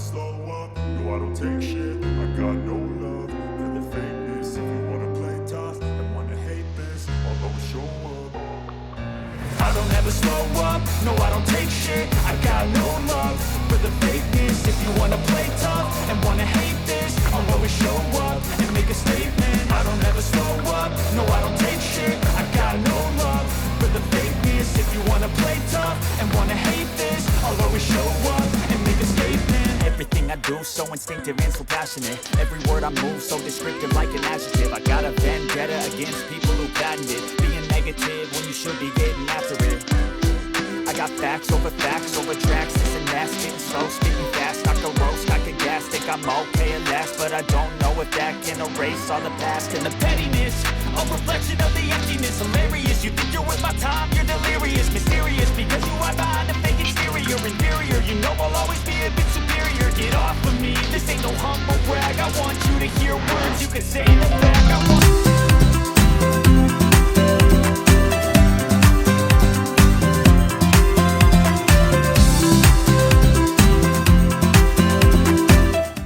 slow up, no I don't take shit. I got no love for the fakeness. If you wanna play tough and wanna hate this, I'll always show up. I don't ever slow up, no I don't take shit. I got no love for the fakeness. If you wanna play tough and wanna hate this, I'll always show up and make a statement. I don't ever slow up, no I don't take shit. I got no love for the fakeness. If you wanna play tough and wanna hate this, I'll always show up and make a statement. Everything I do so instinctive and so passionate. Every word I move so descriptive like an adjective. I got a vendetta against people who patented being negative when you should be getting after it. I got facts over tracks. This and that, spitting slow, speaking fast. I could roast, I could gas, think I'm okay at last, but I don't know if that can erase all the past and the pettiness. A reflection of the emptiness, hilarious. You think you're worth my time, you're delirious, mysterious, because you are behind a fake exterior. Inferior, you know I'll always be a bit superior. Get off of me, this ain't no humble brag. I want you to hear words you can say in the back. I want